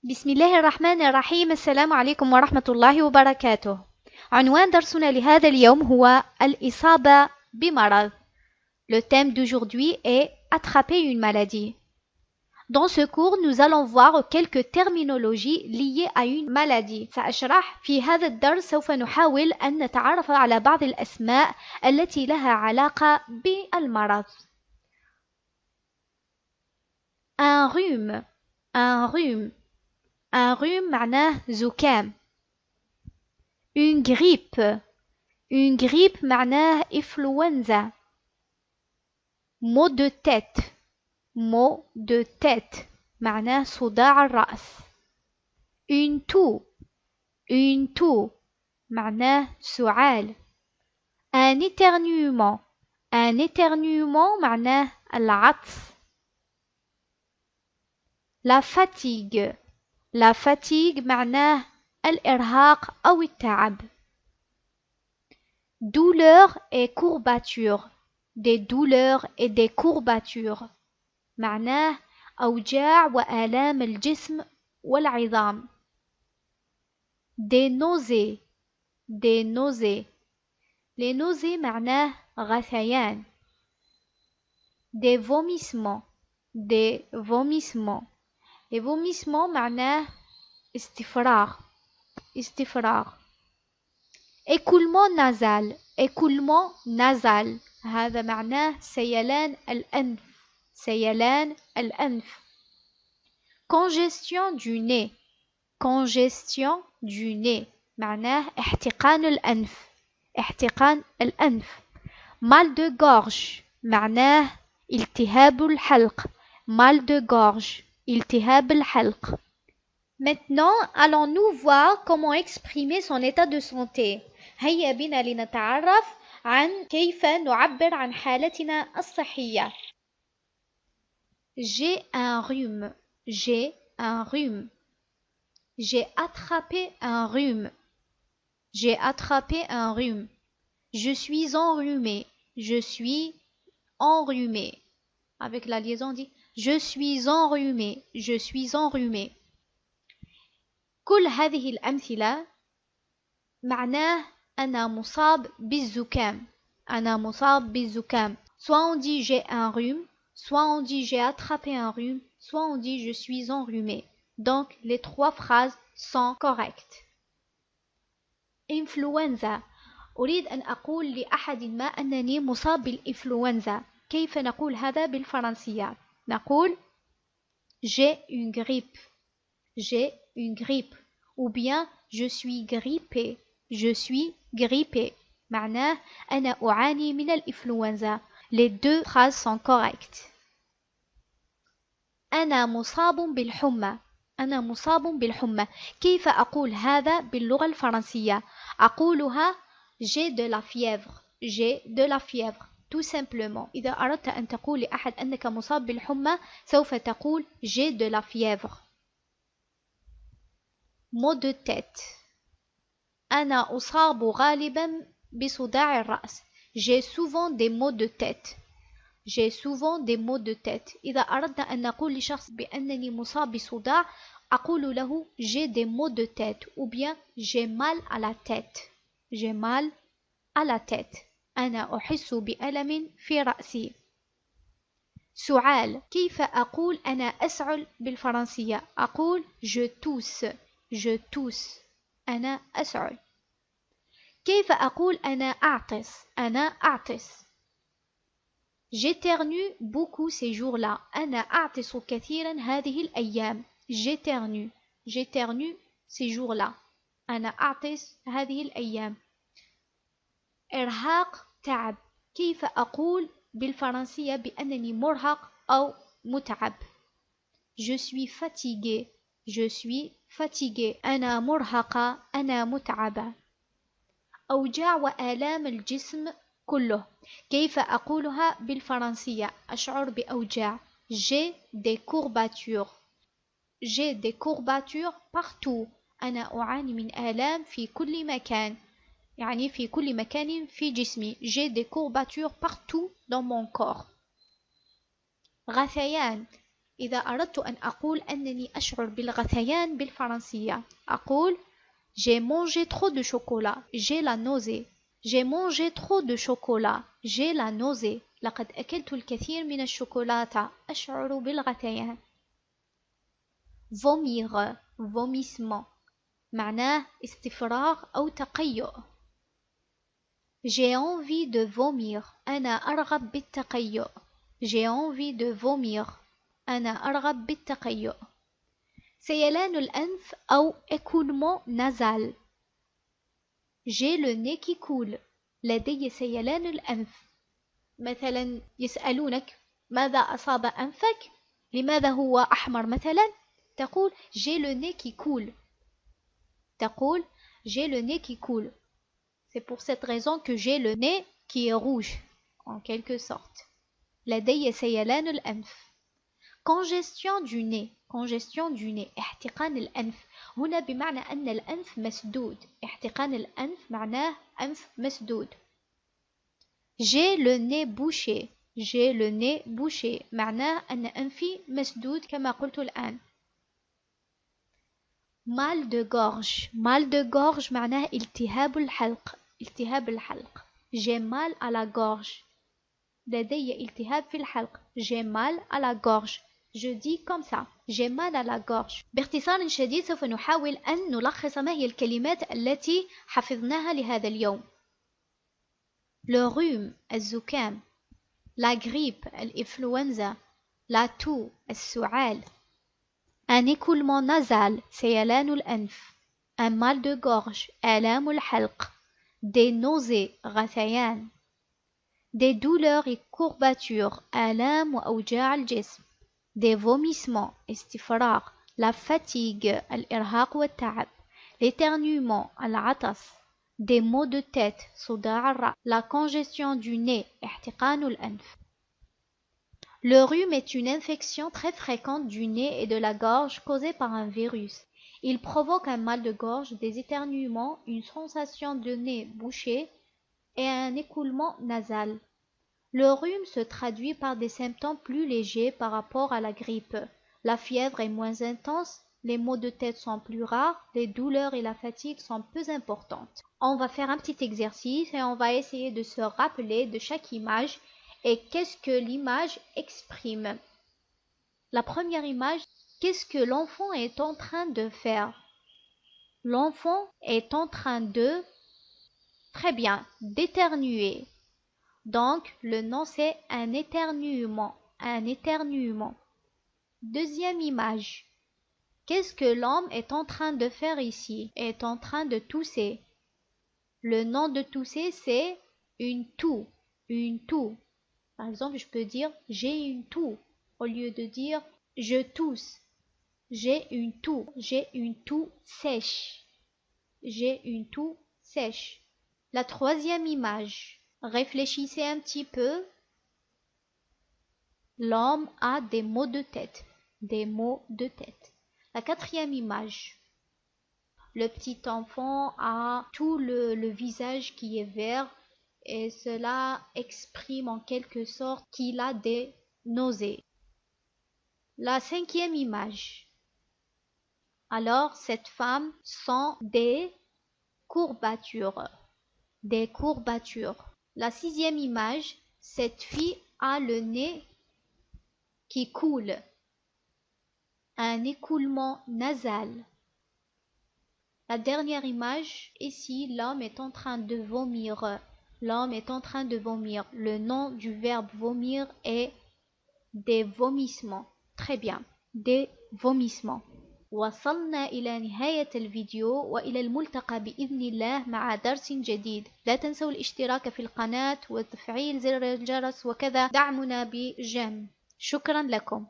بسم الله الرحمن الرحيم. السلام عليكم ورحمة الله وبركاته. عنوان درسنا لهذا اليوم هو الإصابة بمرض. Le thème d'aujourd'hui est attraper une maladie. Dans ce cours, nous allons voir quelques terminologies liées à une maladie. سأشرح في هذا الدرس سوف نحاول أن نتعرف على بعض الأسماء التي لها علاقة بالمرض. Un rhume. Un rhume. Un rhume معناه زكام. Une grippe. Une grippe معناه influenza. Maux de tête. Maux de tête معناه صداع الرأس. Une toux. Une toux معناه سعال. Un éternuement. Un éternuement معناه العطس. La fatigue. La fatigue معناه الإرهاق أو التعب. Douleur et courbature. Des douleurs et des courbatures معناه أوجاع وآلام الجسم والعظام. Des nausées. Des nausées. Les nausées معناه غثيان. Des vomissements. Des vomissements. Les vomissements معناه استفراغ. استفراغ. Écoulement nasal. Écoulement nasal هذا معناه سيلان الأنف. سيلان الأنف. Congestion du nez. Congestion du nez معناه احتقان الأنف. احتقان الأنف. Mal de gorge معناه التهاب الحلق. Mal de gorge التهاب الحلق. Maintenant, allons-nous voir comment exprimer son état de santé. هيا بنا لنتعرف عن كيف نعبر عن حالتنا الصحية. J'ai un rhume. J'ai un rhume. J'ai attrapé un rhume. J'ai attrapé un rhume. Je suis enrhumé. Je suis enrhumé. Avec la liaison on dit je suis enrhumé. Je suis enrhumé. كل هذه الأمثلة معناه أنا مصاب بالزكام. أنا مصاب بالزكام. Soit on dit j'ai un rhume, soit on dit j'ai attrapé un rhume, soit on dit je suis enrhumé. Donc les trois phrases sont correctes. Influenza. أريد أن أقول لأحد ما أنني مصاب بالإنفلونزا. كيف نقول هذا بالفرنسية؟ نقول j'ai une grippe. J'ai une grippe. Ou bien je suis grippé. Je suis grippé. معناه أنا أعاني من الإنفلونزا. Les deux phrases sont correctes. أنا مصاب بالحمى. أنا مصاب بالحمى. كيف أقول هذا باللغة الفرنسية؟ أقولها j'ai de la fièvre. J'ai de la fièvre. Tout simplement. إذا أردت أن تقول لأحد أنك مصاب بالحمى سوف تقول j'ai de la fièvre. Maux de tête. أنا أصاب غالبا بصداع الرأس. J'ai souvent des maux de tête. J'ai souvent des maux de tête. إذا أردنا أن نقول لشخص بأنني مصاب بصداع أقول له j'ai des maux de tête ou bien j'ai mal à la tête. J'ai mal à la tête. أنا أحس بألم في رأسي. سعال. كيف أقول أنا أسعل بالفرنسية؟ أقول je tousse. Je tousse. أنا أسعل. كيف أقول أنا أعطس؟ أنا أعطس. J'éternue beaucoup ces jours-là. أنا أعطس كثيرا هذه الأيام. J'éternue. J'éternue ces jours-là. أنا أعطس هذه الأيام. إرهاق تعب. كيف أقول بالفرنسية بأنني مرهق أو متعب؟ Je suis fatigué. Je suis fatigué. أنا مرهقة. أنا متعبة. أوجاع وآلام الجسم كله. كيف أقولها بالفرنسية؟ أشعر بأوجاع. J'ai des courbatures. J'ai des courbatures partout. أنا أعاني من آلام في كل مكان. يعني في كل مكان في جسمي. J'ai des courbatures partout dans mon corps. غثيان. إذا أردت أن أقول أنني أشعر بالغثيان بالفرنسية أقول J'ai mangé trop de chocolat, j'ai la nausée. J'ai mangé trop de chocolat, j'ai la nausée. لقد أكلت الكثير من الشوكولاتة أشعر بالغثيان. Vomir, vomissement معناه استفراغ أو تقيؤ. J'ai envie de vomir أنا أرغب بالتقيؤ. J'ai envie de vomir أنا أرغب بالتقيؤ. سيلان الأنف أو écoulement nasal. J'ai le nez qui coule. لدي سيلان الأنف. مثلا يسألونك ماذا أصاب أنفك؟ لماذا هو أحمر مثلا؟ تقول j'ai le nez qui coule. تقول j'ai le nez qui coule. C'est pour cette raison que j'ai le nez qui est rouge en quelque sorte. لدي سيلان الأنف. Congestion du nez. Congestion du nez. احتقان الأنف. هنا بمعنى أن الأنف مسدود. احتقان الأنف معناه أنف مسدود. J'ai le nez bouché. J'ai le nez bouché. معناه أن أنفي مسدود كما قلت الآن. Mal de gorge. Mal de gorge معناه التهاب الحلق. التهاب الحلق. J'ai mal à la gorge. لدي التهاب في الحلق. J'ai mal à la gorge. Je dis comme ça. J'ai mal à la gorge. باختصار شديد سوف نحاول أن نلخص ما هي الكلمات التي حفظناها لهذا اليوم. Le rhume الزكام. La grippe الإنفلونزا. La toux السعال. Un écoulement nasal سيلان الأنف. Un mal de gorge آلام الحلق. Des nausées غثيان. Des douleurs et courbatures آلام وأوجاع الجسم. Des vomissements استفراغ. La fatigue الإرهاق والتعب. L'éternuement العطس. Des maux de tête صداع الرأس. La congestion du nez احتقان الأنف. Le rhume est une infection très fréquente du nez et de la gorge causée par un virus. Il provoque un mal de gorge, des éternuements, une sensation de nez bouché et un écoulement nasal. Le rhume se traduit par des symptômes plus légers par rapport à la grippe. La fièvre est moins intense, les maux de tête sont plus rares, les douleurs et la fatigue sont peu importantes. On va faire un petit exercice et on va essayer de se rappeler de chaque image et qu'est-ce que l'image exprime. La première image, qu'est-ce que l'enfant est en train de faire? L'enfant est en train de, très bien, d'éternuer. Donc, le nom c'est un éternuement, un éternuement. Deuxième image. Qu'est-ce que l'homme est en train de faire ici? Est en train de tousser. Le nom de tousser c'est une toux, une toux. Par exemple, je peux dire j'ai une toux au lieu de dire je tousse. J'ai une toux sèche. J'ai une toux sèche. La troisième image. Réfléchissez un petit peu. L'homme a des maux de tête. Des maux de tête. La quatrième image. Le petit enfant a tout le visage qui est vert et cela exprime en quelque sorte qu'il a des nausées. La cinquième image. Alors, cette femme sent des courbatures. Des courbatures. La sixième image. Cette fille a le nez qui coule. Un écoulement nasal. La dernière image. Ici, l'homme est en train de vomir. L'homme est en train de vomir. Le nom du verbe vomir est des vomissements. Très bien. Des vomissements. وصلنا إلى نهاية الفيديو وإلى الملتقى بإذن الله مع درس جديد. لا تنسوا الاشتراك في القناة وتفعيل زر الجرس وكذا دعمنا بجيم. شكرا لكم.